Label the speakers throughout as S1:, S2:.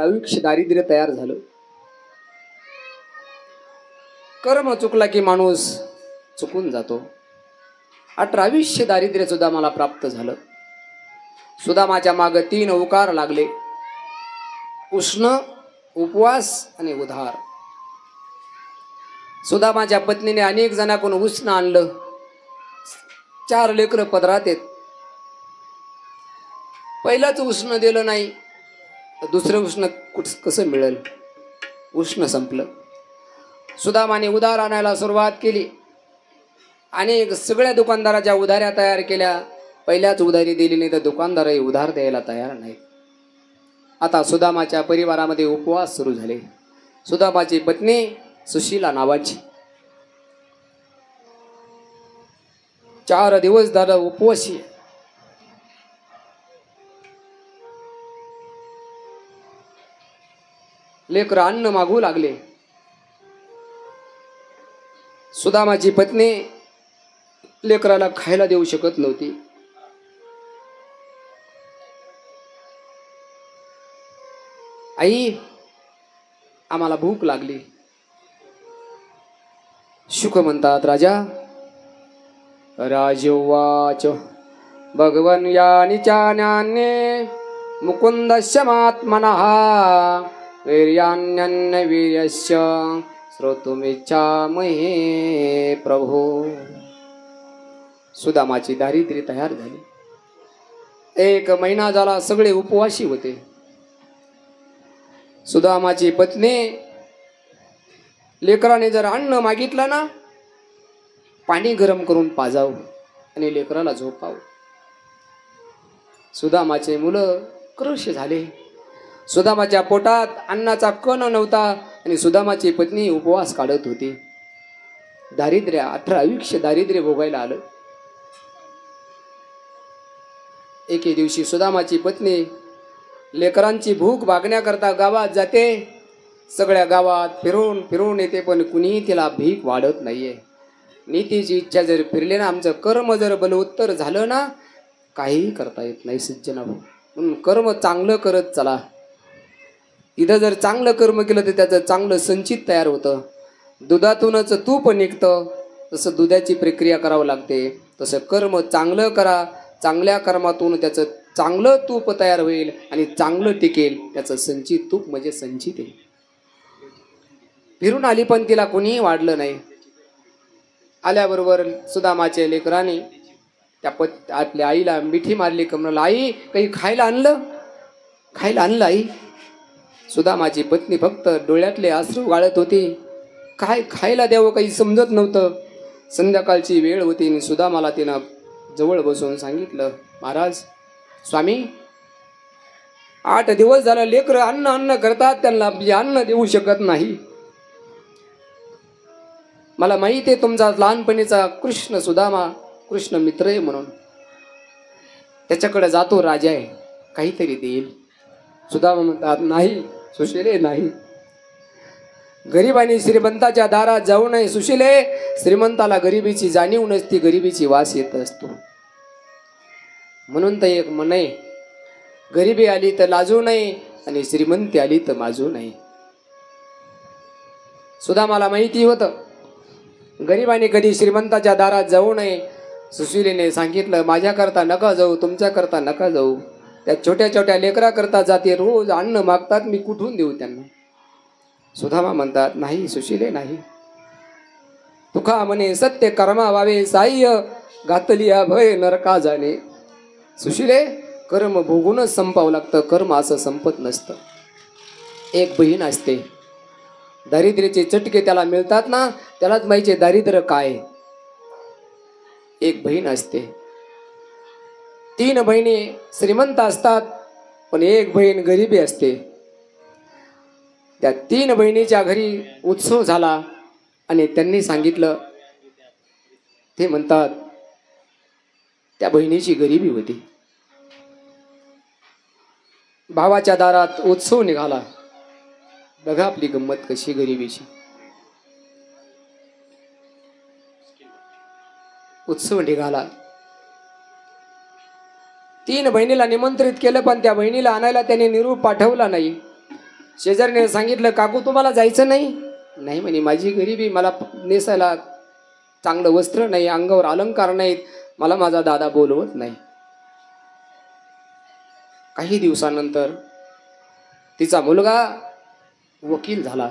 S1: 18 दारिद्र्य तयार झालं. कर्म चुकला की माणूस चुकून जातो. 18 दारिद्र्य सुद्धा मला प्राप्त झालं. सुदामाच्या माग 3 उकार लागले. उष्ण, उपवास आणि उधार. सुदामाच्या पत्नीने अनेक जणांकडून उष्ण आणलं. 4 लेकरं पदरात आहेत. पहिलाच उष्ण दिलं नाही तर दुसरं उष्ण कसं मिळेल? उष्ण संपलं. सुदामाने उधार आणायला सुरुवात केली. अनेक सगळ्या दुकानदाराच्या उधाऱ्या तयार केल्या. पहिल्याच उधारी दिली नाही तर दुकानदारही उधार द्यायला तयार नाही. आता सुदामाच्या परिवारामध्ये उपवास सुरू झाले. सुदामाची पत्नी सुशीला नावाची 4 दिवस झालं उपवासी. लेकरं अन्न मागू लागले. सुदामाची पत्नी लेकराला खायला देऊ शकत नव्हती. आई, आम्हाला भूक लागली. शुक म्हणतात, राजा राजोवाच भगवन यानी चान्यान्ये मुकुंदस्य महात्मनः वीर्यान्यन्न वीर्यस्य श्रोतुमिच्छामहे प्रभो. सुदामाची दारिद्र्य तयार झाली. 1 महिना झाला सगळे उपवासी होते. सुदामाची पत्नी लेकराने जर अन्न मागितलं ना, पाणी गरम करून पाजावं आणि लेकराला झोपावं. सुदामाचे मुलं क्रश झाले. सुदामाच्या पोटात अन्नाचा कण नव्हता आणि सुदामाची पत्नी उपवास काढत होती. दारिद्र्य 18 दारिद्र्य भोगायला आलं. एके दिवशी सुदामाची पत्नी लेकरांची भूक भागण्याकरता गावात जाते. सगळ्या गावात फिरून फिरून येते, पण कुणीही तिला भीक वाढत नाहीये. नीतीची इच्छा जर फिरले ना, आमचं कर्म जर बलवत्तर झालं ना, काहीही करता येत नाही सज्जनाभाऊ. म्हणून कर्म चांगलं करत चला. इथं जर चांगलं कर्म केलं तर त्याचं चांगलं संचित तयार होतं. दुधातूनच तूप निघतं, तसं दुधाची प्रक्रिया करावं लागते. तसं कर्म चांगलं करा. चांगल्या कर्मातून त्याचं चांगलं तूप तयार होईल आणि चांगलं टिकेल. त्याचं संचित तूप म्हणजे संचित आहे. फिरून आली पण तिला कोणीही वाढलं नाही. आल्याबरोबर सुदामाच्या लेकराने आपल्या आईला मिठी मारली कमराला. आई, काही खायला आणलं? खायला आणलं आई? सुदामाची पत्नी फक्त डोळ्यातले अश्रू गाळत होती. काय खायला द्यावं काही समजत नव्हतं. संध्याकाळची वेळ होती आणि सुदामाला तिनं जवळ बसून सांगितलं, महाराज, स्वामी, 8 दिवस झालं लेकरं अन्न करतात, त्यांना अन्न देऊ शकत नाही. मला माहिती आहे तुमचा लहानपणीचा कृष्ण सुदामा कृष्ण मित्र आहे म्हणून. त्याच्याकडे जातो, राजा आहे, काहीतरी देईल. सुदामा म्हणतात, नाही सुशीले, नाही. गरीबाने श्रीमंताच्या दारात जाऊ नये सुशीले. श्रीमंताला गरिबीची जाणीव नसती, गरिबीची वास येत असतो. म्हणून तर एक म्हण आहे, गरिबी आली तर लाजू नये आणि श्रीमंती आली तर माजू नये. सुदामाला माहिती होतं गरिबाने कधी श्रीमंताच्या दारात जाऊ नये. सुशीलेने सांगितलं, माझ्याकरता नका जाऊ, तुमच्याकरता नका जाऊ. त्या छोट्या छोट्या लेकराकरता जाते, रोज अन्न मागतात, मी कुठून देऊ त्यांना? सुदामा म्हणतात, नाही सुशीले, नाही. तुका म्हणे सत्य कर्मा व्हावे साह्य, घातली भय नरका जाणे. सुशीले, कर्म भोगूनच संपावं लागतं. कर्म असं संपत नसतं. एक बहीण असते, दारिद्र्याचे चटके त्याला मिळतात ना, त्यालाच माहिती दारिद्र्य काय. एक बहीण असते. 3 बहिणी श्रीमंत असतात, पण एक बहीण गरिबी असते. त्या 3 बहिणीच्या घरी उत्सव झाला आणि त्यांनी सांगितलं, ते म्हणतात त्या बहिणीची गरिबी होती. भावाच्या दारात उत्सव निघाला. बघा आपली गंमत कशी गरिबीची. उत्सव निघाला. 3 बहिणीला निमंत्रित केलं, पण त्या बहिणीला आणायला त्याने निरोप पाठवला नाही. शेजारीने सांगितलं, काकू तुम्हाला जायचं नाही? नाही म्हणे, माझी गरिबी, मला नेसायला चांगलं वस्त्र नाही, अंगावर अलंकार नाहीत, मला माझा दादा बोलवत नाही. काही दिवसानंतर तिचा मुलगा वकील झाला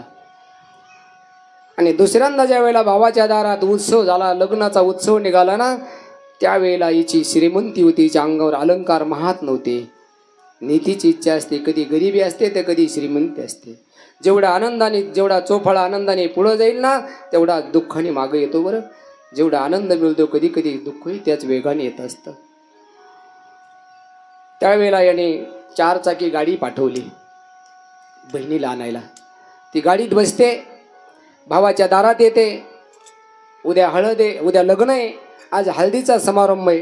S1: आणि दुसऱ्यांदा ज्या वेळेला भावाच्या दारात उत्सव झाला, लग्नाचा उत्सव निघाला ना, त्यावेळेला हिची श्रीमंती होती, हिच्या अंगावर अलंकार महात नव्हते. नीतीची इच्छा असते, कधी गरिबी असते तर कधी श्रीमंती असते. जेवढा आनंदाने, जेवढा चोफाळा आनंदाने पुढं जाईल ना, तेवढा दुःखाने मागे येतो. बरं, जेवढा आनंद मिळतो कधी कधी दुःखही त्याच वेगाने येत असतं. त्यावेळेला याने 4 चाकी गाडी पाठवली बहिणीला आणायला. ती गाडीत बसते, भावाच्या दारात येते. उद्या हळद आहे, उद्या लग्न आहे, आज हळदीचा समारंभ आहे.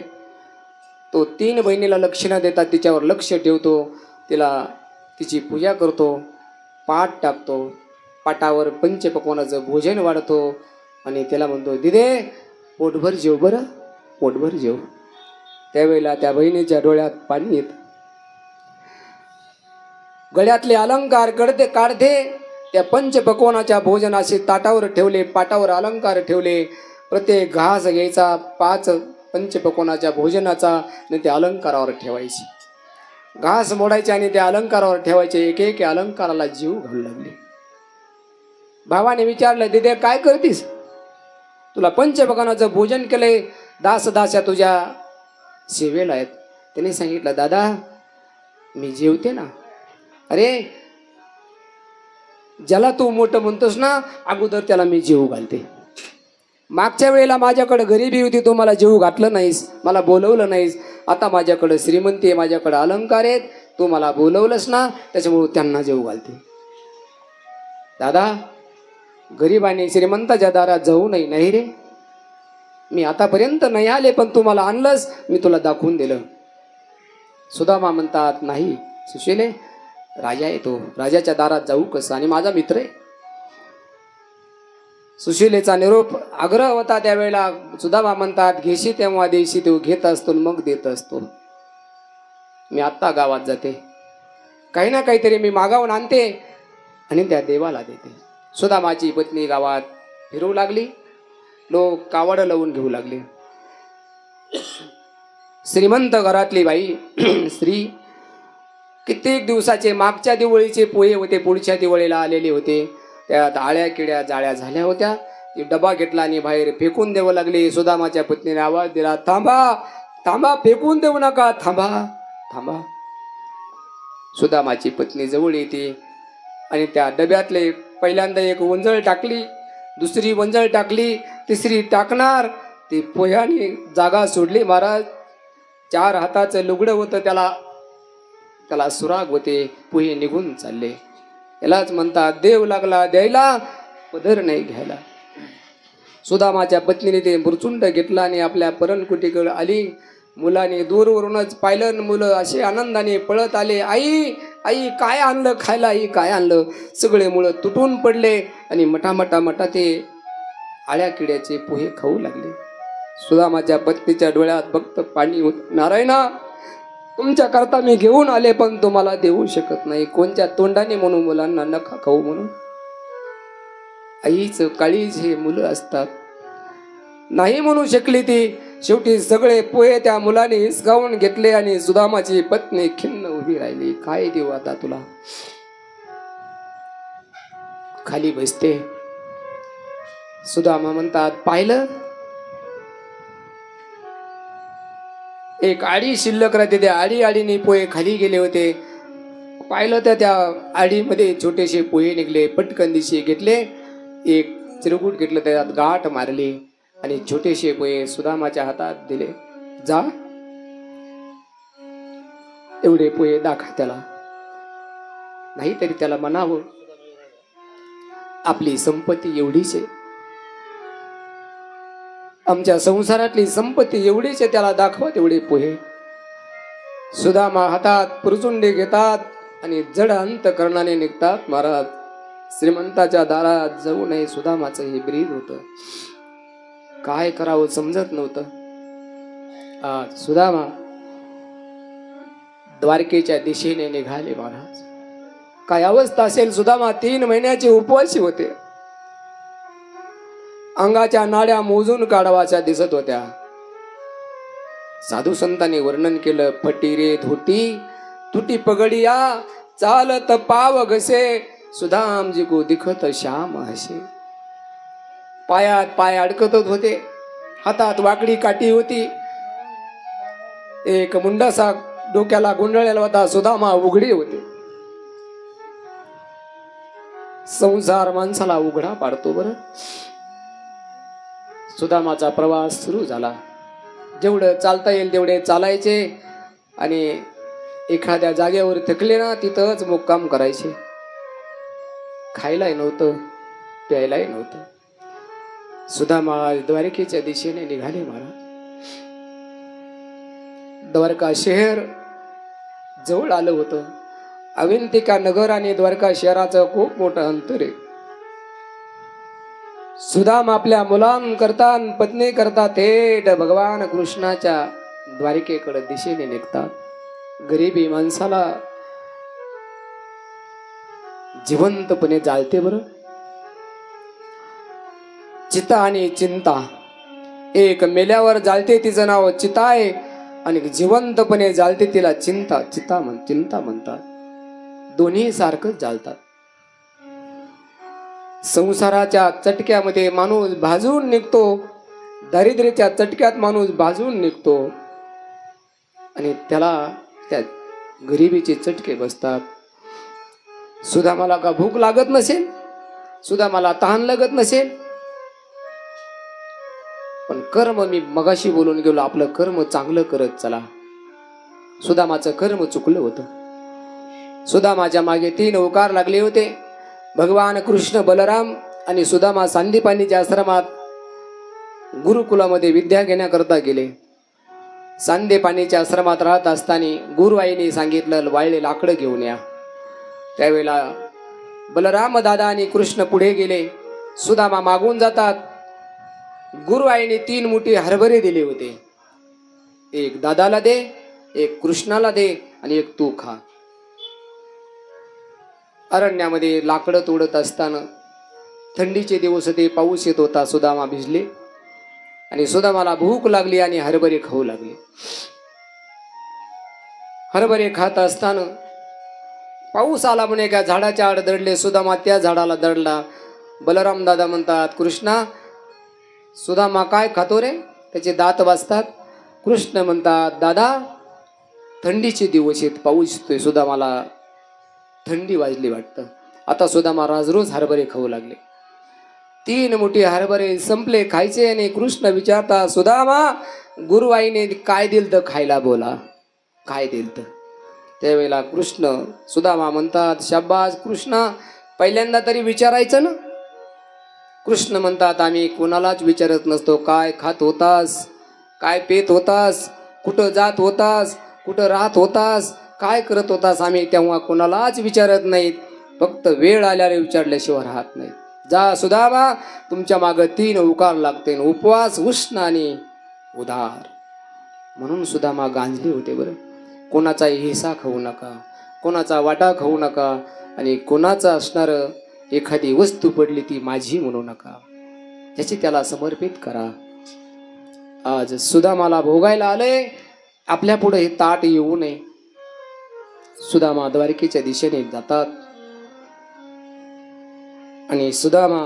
S1: तो 3 बहिणीला लक्ष न देता तिच्यावर लक्ष ठेवतो, तिला तिची पूजा करतो, पाट टाकतो, पाटावर पंचपक्वानाचं भोजन वाढतो आणि त्याला म्हणतो, दिदे पोटभर जेव, बरं पोटभर जेव. त्यावेळेला त्या बहिणीच्या डोळ्यात पाणी येतं. गळ्यातले अलंकार काढते, त्या पंचपक्वानाच्या भोजनाचे ताटावर ठेवले, पाटावर अलंकार ठेवले. प्रत्येक घास घ्यायचा 5 पंचपक्वानाच्या भोजनाचा आणि त्या अलंकारावर ठेवायची. घास मोडायचे आणि त्या अलंकारावर ठेवायचे. एक एक अलंकाराला जीव घालू लागले. भावाने विचारलं, दिदे काय करतीस? तुला पंचपक्वानाचं भोजन केलंय, दास दास्या तुझ्या सेवेला आहेत. त्याने सांगितलं, दादा मी जेवते ना. अरे ज्याला तू मोठं म्हणतोस ना, अगोदर त्याला मी जेव घालते. मागच्या वेळेला माझ्याकडे गरिबी होती, तू मला जेव घातलं नाहीस, मला बोलवलं नाहीस. आता माझ्याकडे श्रीमंती आहे, माझ्याकडे अलंकार आहेत, तू मला बोलवलंस ना, त्याच्यामुळे त्यांना जेव घालते. दादा गरीबाने श्रीमंताच्या दारात जाऊ नये. नाही रे, मी आतापर्यंत नाही आले, पण तू मला आणलंस, मी तुला दाखवून दिलं. सुदामा म्हणतात, नाही सुशीले, राजा येतो, राजाच्या दारात जाऊ कसं, आणि माझा मित्र आहे. सुशीलेचा निरोप आग्रह होता. त्यावेळेला सुदामा म्हणतात, घेशी तेव्हा देशी, तो घेत असतो मग देत असतो. मी आत्ता गावात जाते, काही ना काहीतरी मी मागावून आणते आणि त्या देवाला देते. सुदामाची पत्नी गावात फिरू लागली. लोक कावड लावून घेऊ लागले. श्रीमंत घरातली बाई स्त्री कित्येक दिवसाचे मागच्या दिवाळीचे पोहे होते, पुढच्या दिवाळीला आलेले होते. त्यात आळ्या किड्या जाळ्या झाल्या होत्या. डबा घेतला आणि बाहेर फेकून देऊ लागले. सुदामाच्या पत्नीने आवाज दिला, थांबा थांबा, फेकून देऊ नका, थांबा थांबा. सुदामाची पत्नी जवळ येते आणि त्या डब्यातले पहिल्यांदा एक वंजळ टाकली, दुसरी वंजळ टाकली, तिसरी टाकणार. ती पोह्याने जागा सोडली. महाराज 4 हाताचं लुगडं होतं, त्याला सुराग होते. पोहे निघून चालले. यालाच म्हणतात, देव लागला द्यायला, पदर नाही घ्यायला. सुदामाच्या पत्नीने ते मुरचुंड घेतला आणि आपल्या परणकुटीकडे आली. मुलाने दूरवरूनच पाहिलं. मुलं असे आनंदाने पळत आले, आई आई काय आणलं खायला, आई काय आणलं. सगळे मुलं तुटून पडले आणि मटा ते आळ्या किड्याचे पोहे खाऊ लागले. सुदामाच्या पत्नीच्या डोळ्यात फक्त पाणी होत. नारायणा, तुमच्या करता मी घेऊन आले, पण तुम्हाला देऊ शकत नाही. कोणत्या तोंडाने म्हणून मुलांना नका खाऊ म्हणून. आईचं काळीज हे मुलं असतात. नाही म्हणू शकली ती. शेवटी सगळे पोहे त्या मुलाने हिसकावून घेतले आणि सुदामाची पत्नी खिन्न उभी राहिली. काय देऊ आता तुला. खाली बसते. सुदामा म्हणतात, पाहिलं एक आडी शिल्लक राहते, त्या आडीने पोहे खाली गेले होते. पाहिलं तर त्या आडीमध्ये छोटेसे पोहे निघले. पटकन दिशे घेतले, एक चिरगुट घेतलं, त्यात गाठ मारली आणि छोटेसे पोहे सुदामाच्या हातात दिले. जा, एवढे पोहे दाखवा त्याला. नाहीतरी त्याला म्हणावं, आपली संपत्ती एवढीच आहे, आमच्या संसारातली संपत्ती एवढीच आहे, त्याला दाखवा तेवढे पोहे. सुदामा हातात पुरचुंडी घेतात आणि जड अंतकरणाने निघतात. महाराज श्रीमंताच्या दारात जाऊ नये, सुदामाचं हे ब्रीद होतं. काय करावं समजत नव्हतं. आज सुदामा द्वारकेच्या दिशेने निघाले. महाराज काय अवस्था असेल. सुदामा 3 महिन्याचे उपवासी होते. अंगाच्या नाड्या मोजून काढवाच्या दिसत होत्या. साधू संतांनी वर्णन केलं. फटी रे धोटी तुटी पगडिया चालत पाव घसे सुदामजी को दिखत श्याम हसे. पायात पाय अडकत होते. हातात वाकडी काठी होती. एक मुंडासा डोक्याला गुंडळलेला होता. सुदामा उघडे होते. संसार माणसाला उघडा पाडतो बरं. सुदामाचा प्रवास सुरू झाला. जेवढं चालता येईल तेवढे चालायचे आणि एखाद्या जागेवर थकले ना तिथंच मुक्काम करायचे. खायलाही नव्हतं, प्यायलाही नव्हतं. सुदामा द्वारकेच्या दिशेने निघाले महाराज. द्वारका शहर जवळ आलं होतं. अवंतिका नगर आणि द्वारका शहराचं खूप मोठं अंतर आहे. सुदाम आपल्या मुलांकरता पत्नी करता थेट भगवान कृष्णाच्या द्वारिकेकडे दिशेने निघतात. गरीबी माणसाला जिवंतपणे जाळते बरं. चिता आणि चिंता. एक मेल्यावर जाळते तिचं नाव चिता आहे आणि जिवंतपणे जाळते तिला चिंता चिंता म्हणतात. दोन्ही सारखंच जाळतात. संसाराच्या चटक्यामध्ये माणूस भाजून निघतो. दारिद्र्याच्या चटक्यात माणूस भाजून निघतो आणि त्याला त्या गरिबीचे चटके बसतात. सुदामाला का भूक लागत नसेल, सुदामाला तहान लागत नसेल, पण कर्म मी मगाशी बोलून गेलो. आपलं कर्म चांगलं करत चला. सुदामाचं कर्म चुकलं होतं. सुदामाच्या मागे 3 उकार लागले होते. भगवान कृष्ण बलराम आणि सुदामा सांदीपानीच्या आश्रमात गुरुकुलामध्ये विद्या घेण्याकरता गेले. सांदीपानीच्या आश्रमात राहत असताना गुरुआईने सांगितलं वाळले लाकडं घेऊन या. त्यावेळेला बलराम दादा आणि कृष्ण पुढे गेले. सुदामा मागून जातात. गुरुआईने 3 मोठी हरभरे दिले होते. एक दादाला दे, एक कृष्णाला दे आणि एक तू खा. अरण्यामध्ये लाकडं तोडत असताना थंडीचे दिवस होते, पाऊस येत होता. सुदामा भिजले आणि सुदामाला भूक लागली आणि हरभरे खाऊ लागले. हरभरे खात असताना पाऊस आला म्हणे. एका झाडाच्या आड दडले. सुदामा त्या झाडाला दडला. बलराम दादा म्हणतात कृष्णा सुदामा काय खातो रे, त्याचे दात वाजतात. कृष्ण म्हणतात दादा थंडीचे दिवस आहेत, पाऊस येतोय, सुदामाला थंडी वाजली वाटतं. आता सुदामा रोज हरभरे खाऊ लागले. 3 मोठे हरभरे संपले खायचे आणि कृष्ण विचारता सुदामा गुरुआईने काय दिल तर खायला, बोला काय दिल तर. त्यावेळेला कृष्ण सुदामा म्हणतात शाबास कृष्णा पहिल्यांदा तरी विचारायचं ना. कृष्ण म्हणतात आम्ही कोणालाच विचारत नसतो. काय खात होतास, काय पेत होतास, कुठं जात होतास, कुठं राहत होतास, काय करत होतास, आम्ही तेव्हा कोणालाच विचारत नाहीत. फक्त वेळ आल्याला विचारल्याशिवाय राहत नाहीत. जा सुदामा तुमच्या मागं 3 उकार लागते. उपवास, उष्ण आणि उदार. म्हणून सुदामा गांजले होते बरं. कोणाचा हिस्सा खाऊ नका, कोणाचा वाटा खाऊ नका आणि कोणाचा असणार एखादी वस्तू पडली ती माझी म्हणू नका. ज्याची त्याला समर्पित करा. आज सुदामाला भोगायला आले. आपल्या पुढे हे ताट येऊ नये. सुदामा द्वारकेच्या दिशेने जातात आणि सुदामा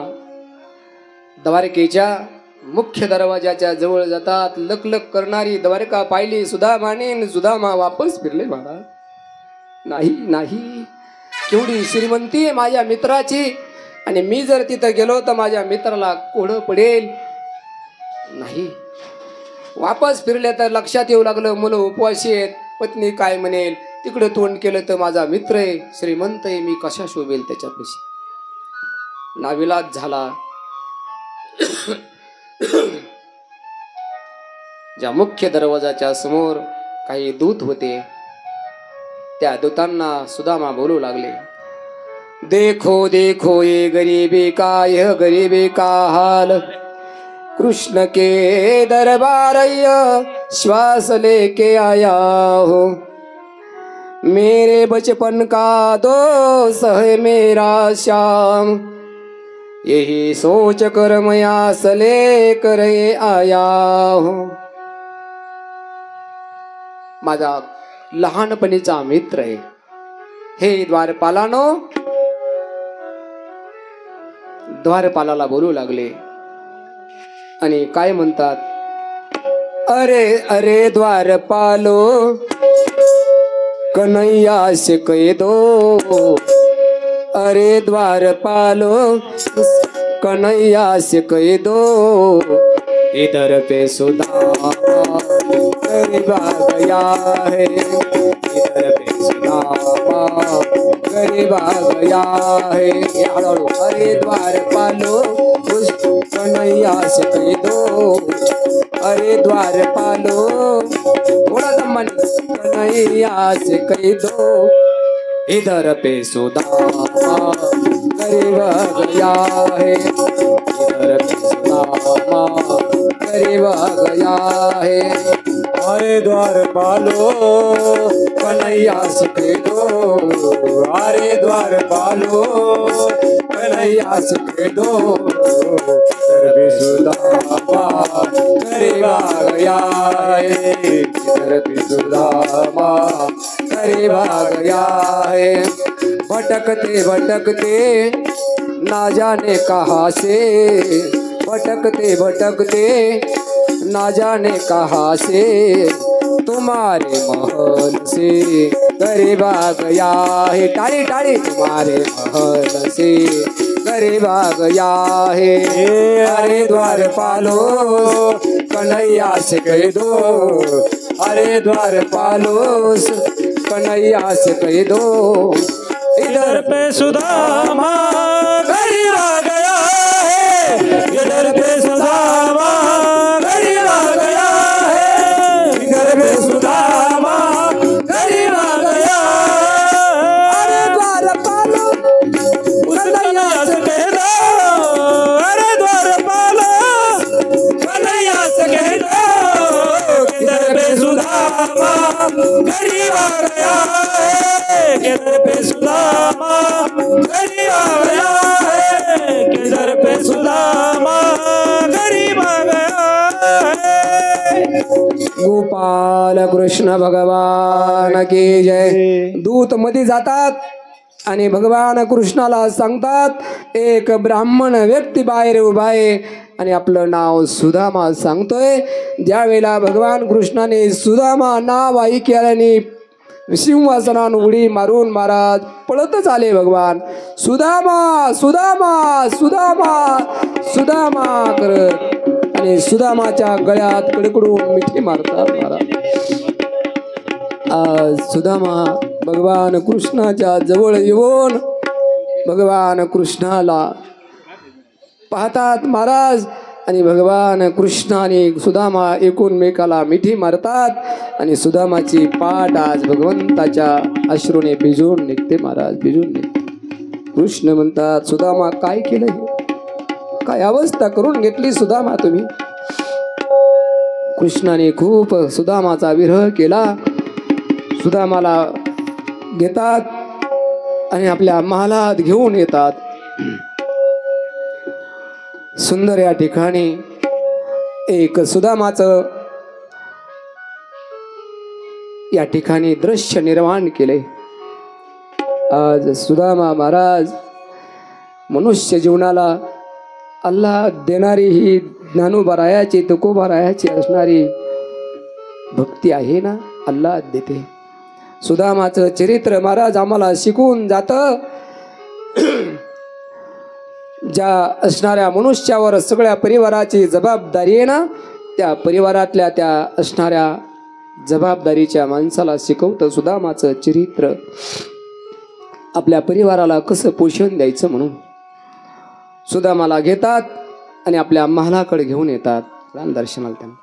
S1: द्वारकेच्या मुख्य दरवाजाच्या जवळ जातात. लकलक करणारी द्वारका पाहिली सुदामाने. सुदामा वापस फिरले. महाराज नाही नाही, केवढी श्रीमंती आहे माझ्या मित्राची आणि मी जर तिथं गेलो तर माझ्या मित्राला कोढं पडेल. नाही, वापस फिरले तर लक्षात येऊ लागलं मुलं उपवासी आहेत, पत्नी काय म्हणेल. तिकडे तोंड केलं तर माझा मित्र आहे, श्रीमंत आहे, मी कशा शोभेल त्याच्यापाशी. नाविलाज झाला. ज्या मुख्य दरवाजाच्या समोर काही दूत होते, त्या दूतांना सुदामा बोलू लागले देखो देखो ये गरीबी का, यह गरीबी का हाल, कृष्ण के दरबार श्वास लेके आया हो, मेरे बचपन का दोस्त है मेरा श्याम, यही सोच कर मैं आस लेकर आया हूं. माझा लहानपणीचा मित्र आहे. हे द्वारपालानो, द्वारपालाला बोलू लागले आणि काय म्हणतात, अरे अरे द्वारपालो कन्हैया से कह दो, अरे द्वारपालो कन्हैया से कह दो, इधर पे सुदामा गरीब आ गया है, इधर पे सुदामा गरीब आ गया है. अरे द्वारपालो कन्हैया से कह दो, अरे द्वारपालो थोड़ा दम्मानी, कन्हैया से कह दो, इधर पे सुदामा गरीब आ गया है, इधर पे सुदामा गरीब आ गया है. अरे द्वारपालो कन्हैया से कह दो, अरे द्वारपालो कन्हैया से कह दो, इधर पे सुदामा गरीब आ गया है, इधर पे सुदामा गरीब आ गया है. भटकते भटकते ना जाने कहाँ से, भटकते भटकते ना जाने कहाँ से, तुम्हारे महल से गरीब आ गया है. टाड़ी टाड़ी, तुम्हारे महल से गरीब आ गया है. अरे द्वारपालो कन्हैया से कह दो, अरे द्वारपालो कन्हैया से कह दो, इधर पे सुदामा गरीब आ गया है, इधर पे सुदामा गरीब आ गया है, इधर पे सुदामा गरीब आ गया. अरे द्वारपालो कन्हैया से कह दो, अरे द्वारपालो कन्हैया से कह दो, इधर पे सुदामा गरीब आ गया है, इधर पे सुदामा गरीब आ गया है, किधर पे सुदामा गरीब आ गया है. गोपाल कृष्ण भगवान की जय. दूत मध्ये जातात आणि भगवान कृष्णाला सांगतात, एक ब्राह्मण व्यक्ती बाहेर उभा आहे आणि आपलं नाव सुदामा सांगतोय. ज्यावेळेला भगवान कृष्णाने सुदामा नाव ऐकल्याने सिंहासनावर उडी मारून महाराज पळतच आले. भगवान सुदामा सुदामा सुदामा सुदामा करत आणि सुदामाच्या गळ्यात कडकडून मिठी मारतात महाराज. आज सुदामा भगवान कृष्णाच्या जवळ येऊन भगवान कृष्णाला पाहतात महाराज आणि भगवान कृष्ण आणि सुदामा एकमेकाला मिठी मारतात आणि सुदामाची पाठ आज भगवंताच्या अश्रूने भिजून निघते महाराज, भिजून निघते. कृष्ण म्हणतात, सुदामा काय केलं, हे काय अवस्था करून घेतली सुदामा तुम्ही. कृष्णाने खूप सुदामाचा विरह केला. सुदामाला घेतात आणि आपल्या महालात घेऊन येतात. सुंदर या ठिकाणी एक सुदामाचं या ठिकाणी दृश्य निर्माण केले. आज सुदामा महाराज मनुष्य जीवनाला अल्लाह देणारी ही ज्ञानोबारायाची तुकोबारायाची असणारी भक्ती आहे ना, अल्लाह देते. सुदामाचं चरित्र महाराज आम्हाला शिकून जातं. ज्या असणाऱ्या मनुष्यावर सगळ्या परिवाराची जबाबदारी आहे ना, त्या परिवारातल्या त्या असणाऱ्या जबाबदारीच्या माणसाला शिकवतं सुदामाचं चरित्र. आपल्या परिवाराला कसं पोषण द्यायचं म्हणून सुदामाला घेतात आणि आपल्या महालाकडे घेऊन येतात. दर्शनाला त्यांना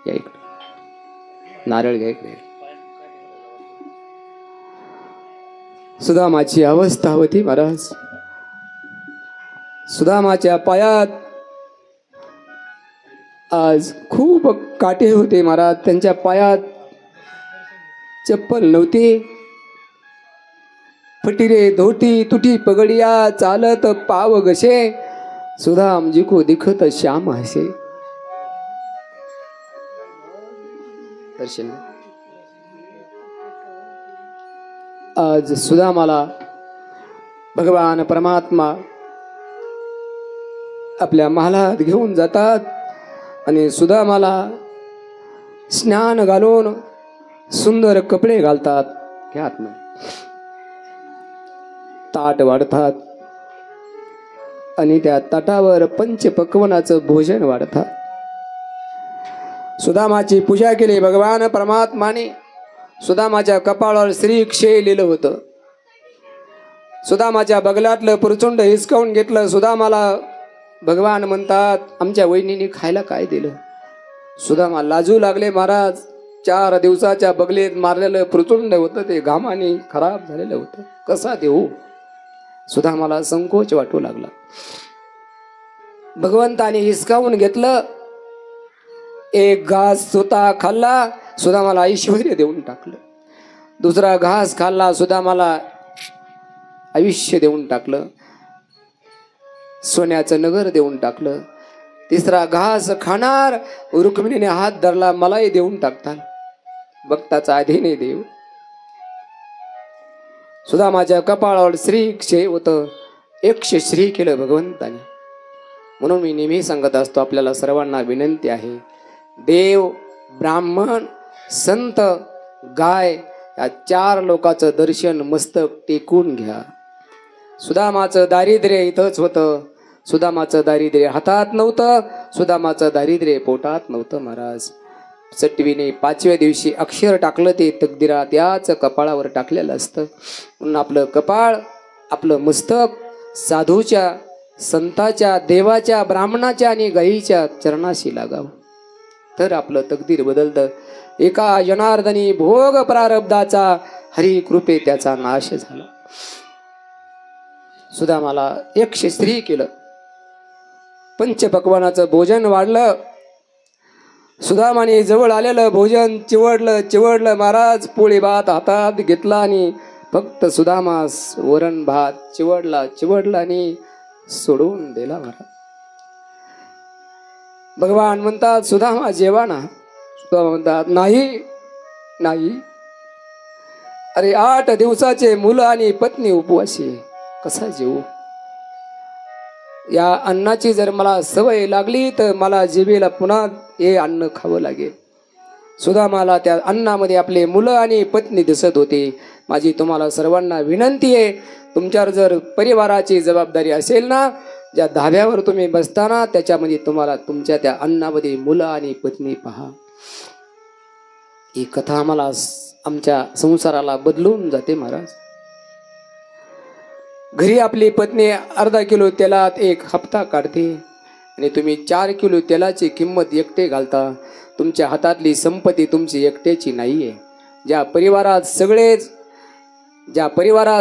S1: या इकडे नारळ घ्या इकडे. सुदामाची अवस्था होती महाराज. सुदामाच्या पायात आज खूप काटे होते महाराज. त्यांच्या पायात चप्पल नव्हती, फटीरे धोटी तुटी पगडिया, चालत पाव गशे, सुदाम जी को दिखत श्याम हसे. दर्शन आज सुदामाला भगवान परमात्मा आपल्या महालात घेऊन जातात आणि सुदामाला स्नान घालून सुंदर कपडे घालतात. घ्यात ना ताट वाढतात आणि त्या ताटावर पंचपक्वानाचं भोजन वाढतात. सुदामाची पूजा केली भगवान परमात्माने. सुदामाच्या कपाळावर श्री क्षय लिहिलं होतं. सुदामाच्या बगलातलं पुरचुंड हिसकावून घेतलं. सुदामाला भगवान म्हणतात आमच्या वहिनीने खायला काय दिलं. सुदामा लाजू लागले. महाराज 4 दिवसाच्या बगलेत मारलेलं पुरचुंड होतं ते घामाने खराब झालेलं होतं, कसा देऊ. सुदामाला संकोच वाटू लागला. भगवंताने हिसकावून घेतलं. एक घास स्वतः खाल्ला, सुदामाला ऐश्वर्य देऊन टाकलं. दुसरा घास खाल्ला, सुदामाला आयुष्य देऊन टाकलं, सोन्याचं नगर देऊन टाकलं. तिसरा घास खाणार, रुक्मिणीने हात धरला, मलाही देऊन टाकतात. भक्ताचा अधीने देव. सुदामाच्या कपाळावर श्री क्षय होतं. 100 श्री केलं भगवंताने. म्हणून मी नेहमी सांगत असतो आपल्याला सर्वांना विनंती आहे, देव, ब्राह्मण, संत, गाय या 4 लोकांचं दर्शन मस्तक टेकून घ्या. सुदामाचं दारिद्र्य इथंच होतं. सुदामाचं दारिद्र्य हातात नव्हतं, सुदामाचं दारिद्र्य पोटात नव्हतं. महाराज चटवीने 5व्या दिवशी अक्षर टाकलं ते तकदिरात त्याच कपाळावर टाकलेलं असतं. म्हणून आपलं कपाळ, आपलं मस्तक साधूच्या, संताच्या, देवाच्या, ब्राह्मणाच्या आणि गायीच्या चरणाशी लागावं, तर आपलं तकदीर बदलतं. एका जनार्दनी भोग प्रारब्धाचा, हरी कृपे त्याचा नाश झाला. सुदामाला 100 श्री केलं. पंचपक्वानाचं भोजन वाढलं. सुदामाने जवळ आलेलं भोजन चिवडलं. महाराज पोळी भात हातात घेतला आणि फक्त सुदामास वरण भात चिवडला आणि सोडून दिला. महाराज भगवान म्हणतात सुदामा जेवा ना. सुदामा म्हणतात नाही. अरे 8 दिवसाचे मुलं आणि पत्नी उपवासी, कसा जेवू. या अन्नाची जर मला सवय लागली तर मला जिभेला पुन्हा हे अन्न खावं लागेल. सुदामाला त्या अन्नामध्ये आपले मुलं आणि पत्नी दिसत होते. माझी तुम्हाला सर्वांना विनंती आहे, तुमच्यावर जर परिवाराची जबाबदारी असेल ना, ज्या धाब्यावर तुम्ही बसताना त्याच्यामध्ये तुम्हाला तुमच्या त्या अन्नामध्ये मुलं आणि पत्नी पहा. ही कथा आम्हाला आमच्या संसाराला बदलून जाते. महाराज घरी आपली पत्नी अर्धा किलो तेलात 1 हप्ता काढते आणि तुम्ही 4 किलो तेलाची किंमत एकटे घालता. तुमच्या हातातली संपत्ती तुमची एकट्याची नाहीये. ज्या परिवारात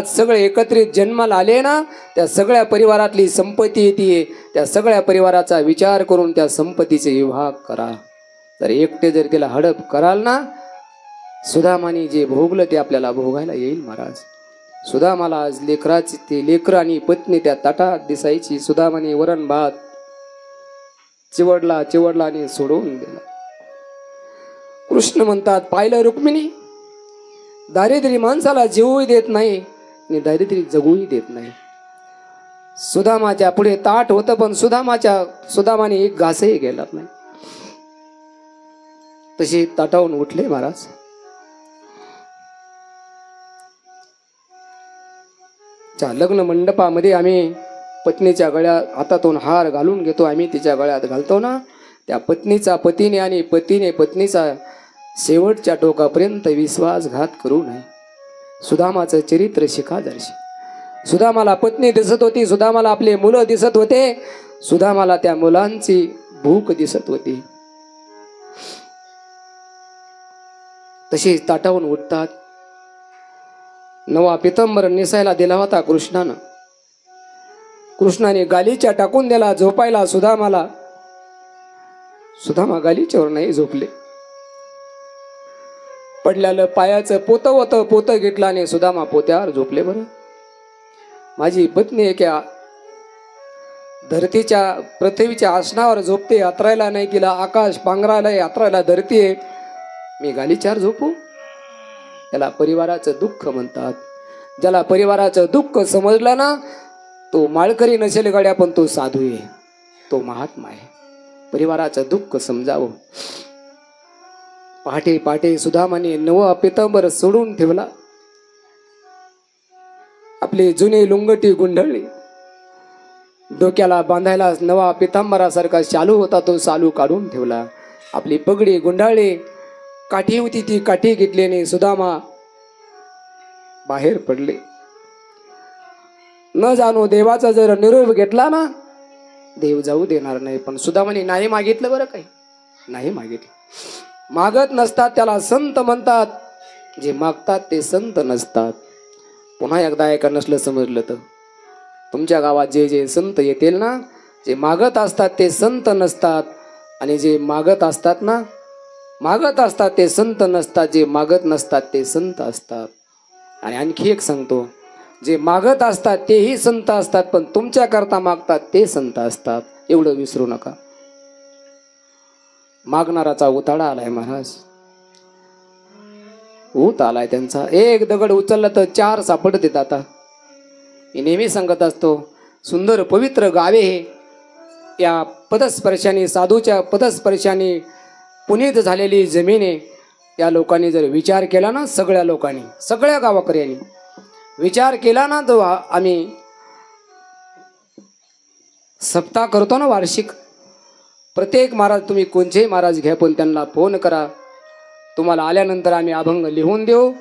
S1: सगळे एकत्रित जन्माला आले ना, त्या सगळ्या परिवारातली संपत्ती येते. त्या सगळ्या परिवाराचा विचार करून त्या संपत्तीचे विभाग करा. जर एकटे जर त्याला हडप कराल ना, सुदामाने जे भोगलं ते आपल्याला भोगायला येईल. महाराज सुदामाला आज लेकर आणि पत्नी त्या ताटात दिसायची. सुदामाने वरण भात चिवडला आणि सोडून दिला. कृष्ण म्हणतात पाहिलं रुक्मिणी, दारिद्र्य माणसाला जेवूही देत नाही आणि दारिद्र्य जगूही देत नाही. सुदामाच्या पुढे ताट होतं पण सुदामाने 1 घासही गेला नाही. तशी ताटावून उठले महाराज. लग्न मंडपामध्ये आम्ही पत्नीच्या गळ्यात हातातून हार घालून घेतो. आम्ही तिच्या गळ्यात घालतो ना, त्या पत्नीचा पतीने आणि पतीने पत्नीचा शेवटच्या टोकापर्यंत विश्वासघात करू नये. सुदामाचं चरित्र शिखादर्शी. सुदामाला पत्नी दिसत होती, सुदामाला आपले मुलं दिसत होते, सुदामाला त्या मुलांची भूक दिसत होती. तशी ताटावून उठतात. नवा पितंबर नेसायला दिला होता कृष्णानं. कृष्णाने गालीच्या टाकून दिला झोपायला सुदामाला. सुदामा गालीच्यावर नाही झोपले. पडल्यालं पायाचं पोतं होतं, पोतं घेतलं आणि सुदामा पोत्यावर झोपले. बरं, माझी पत्नी एका धरतीच्या पृथ्वीच्या आसनावर झोपते, यात्रायला नाही, तिला आकाश पांघरायला, यात्रायला धरती आहे, मी गालीच्यावर झोपू? त्याला परिवाराचं दुःख म्हणतात. ज्याला परिवाराचं दुःख समजलं ना, तो माळकरी नसेल गड्या, पण तो साधू आहे, तो महात्मा आहे. परिवाराचं दुःख समजावं. पहाटे पहाटे सुदामाने नवा पितांबर सोडून ठेवला. आपली जुनी लुंगटी गुंढळली, डोक्याला बांधायला नवा पितांबरासारखा शालू होता, तो शालू काढून ठेवला. आपली पगडी गुंडाळली, काठी होती ती काठी घेतली आणि सुदामा बाहेर पडले. न जाणो देवाचा जर निरोप घेतला ना, देव जाऊ देणार नाही. पण सुदामाने नाही मागितलं. बरं, काही नाही मागितलं. मागत नसतात त्याला संत म्हणतात, जे मागतात ते संत नसतात. पुन्हा एकदा ऐका, नसलं समजलं तर तुमच्या गावात जे जे संत येतील ना, जे मागत असतात ते संत नसतात, आणि जे मागत असतात ना, मागत असतात ते संत नसतात, जे मागत नसतात ते संत असतात. आणि आणखी एक सांगतो, जे मागत असतात तेही संत असतात, पण तुमच्या करता मागतात ते संत असतात. एवढं विसरू नका. मागणाराचा उताडा आलाय महाराज, ऊत आलाय त्यांचा. एक दगड उचलला तर 4 सापडतात. आता मी नेहमी सांगत असतो, सुंदर पवित्र गावे हे या पदस्पर्शाने, साधूच्या पदस्पर्शाने पुनीत झालेली जमीन आहे. या लोकांनी जर विचार केला ना, सगळ्या लोकांनी, सगळ्या गावकऱ्यांनी विचार केला ना, तो आम्ही सप्ताह करतो ना वार्षिक, प्रत्येक महाराज, तुम्ही कोणतेही महाराज घ्या, पण त्यांना फोन करा. तुम्हाला आल्यानंतर आम्ही अभंग लिहून देऊ.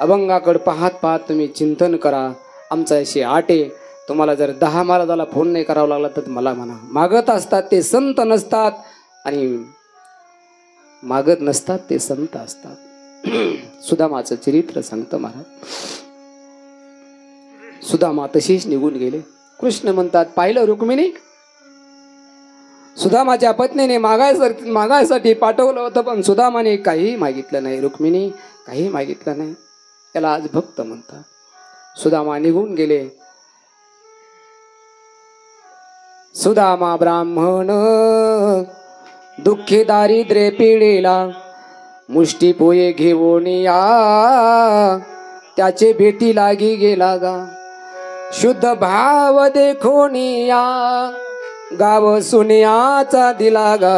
S1: अभंगाकडे पाहत पाहत तुम्ही चिंतन करा. आमचा अशी आट आहे, तुम्हाला जर 10 महाराजाला फोन नाही करावा लागला तर मला म्हणा. मागत असतात ते संत नसतात, आणि मागत नसतात ते संत असतात. सुदामाचं चरित्र सांगतं महाराज. सुदामा तशीच निघून गेले. कृष्ण म्हणतात, पाहिलं रुक्मिणी, सुदामाच्या पत्नीने मागायसाठी पाठवलं होतं, पण सुदामाने काही मागितलं नाही. रुक्मिणी काही मागितलं नाही. त्याला आज भक्त म्हणतात. सुदामा निघून गेले. सुदामा ब्राह्मण दुःखी दारिद्र्य पिढीला, मुष्टी पोये घेऊन या, त्याचे भेटी लागी गेला गा. शुद्ध भाव देखून या, गाव सुनियाचा दिला गा.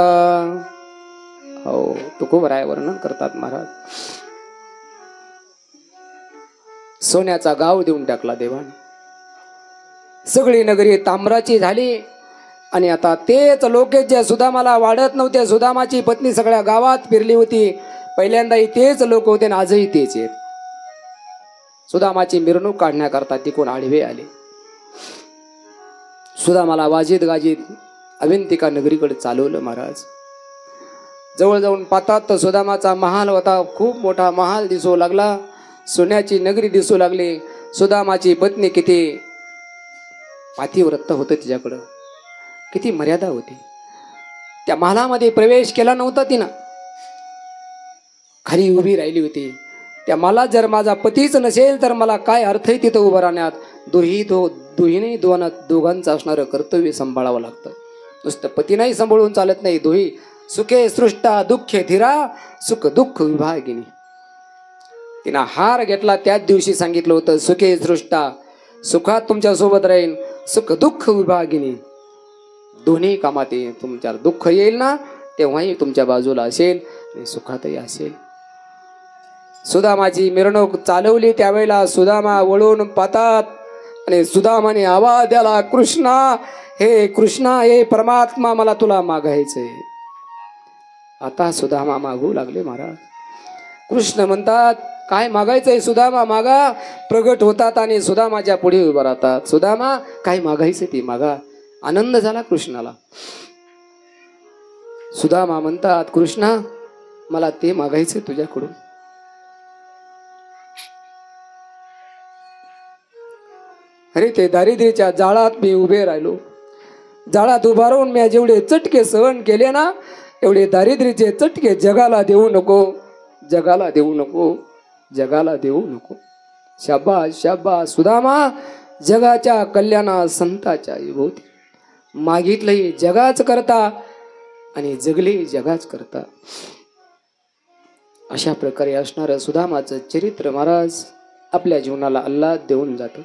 S1: हो, तुकोबराय वर्णन करतात महाराज. सोन्याचा गाव देऊन टाकला देवाने. सगळी नगरी ताम्राची झाली. आणि आता तेच लोक जे सुदामाला वाढत नव्हते, सुदामाची पत्नी सगळ्या गावात फिरली होती. पहिल्यांदाही तेच लोक होते आणि आजही तेच आहेत. सुदामाची मिरवणूक काढण्याकरता तिकडून आडवे आले. सुदामाला वाजीत गाजीत अविंतिका नगरीकडे चालवलं महाराज. जवळ जाऊन पाहतात तर सुदामाचा महाल होता. खूप मोठा महाल दिसू लागला. सोन्याची नगरी दिसू लागली. सुदामाची पत्नी किती पातिव्रत होतं, तिच्याकडं किती मर्यादा होती. त्या महालामध्ये प्रवेश केला नव्हता तिनं, खाली उभी राहिली होती. त्या मला जर माझा पतीच नसेल तर मला काय अर्थ आहे तिथं उभं राहण्यात. दोहीने दोघांचं असणारं कर्तव्य सांभाळावं लागतं. नुसतं पती नाही सांभाळून चालत नाही. दोही सुखे सृष्टा दुःखे धीरा, सुख दुःख विभागिनी. तिनं हार घेतला त्याच दिवशी सांगितलं होतं, सुखे सृष्टा, सुखात तुमच्या सोबत राहील, सुख दुःख विभागिनी. दोन्ही कामात तुमच्यावर दुःख येईल ना, तेव्हाही तुमच्या बाजूला असेल आणि सुखातही असेल. सुदामाची मिरवणूक चालवली. त्यावेळेला सुदामा वळून पाहतात आणि सुदामाने आवाज द्याला, कृष्णा, हे कृष्णा, हे परमात्मा, मला तुला मागायचंय. आता सुदामा मागू लागले महाराज. कृष्ण म्हणतात, काय मागायचंय सुदामा, मागा. प्रगट होतात आणि सुदामाच्या पुढे उभं राहतात. सुदामा, काय मागायचं ते मागा. आनंद झाला कृष्णाला. सुदामा म्हणतात, कृष्णा, मला ते मागायचं तुझ्याकडून. अरे, ते दारिद्र्याच्या जाळात मी उभे राहिलो. जाळात उभा राहून मी जेवढे चटके सहन केले ना, एवढे दारिद्र्याचे चटके जगाला देऊ नको. जगाला देऊ नको, जगाला देऊ नको. शाबास शाबास सुदामा, जगाच्या कल्याणा संताच्या विभूती. मागितलंही जगाच करता आणि जगले जगाच करता. अशा प्रकारे असणारं सुदामाचं चरित्र महाराज आपल्या जीवनाला आल्हाद देऊन जातं.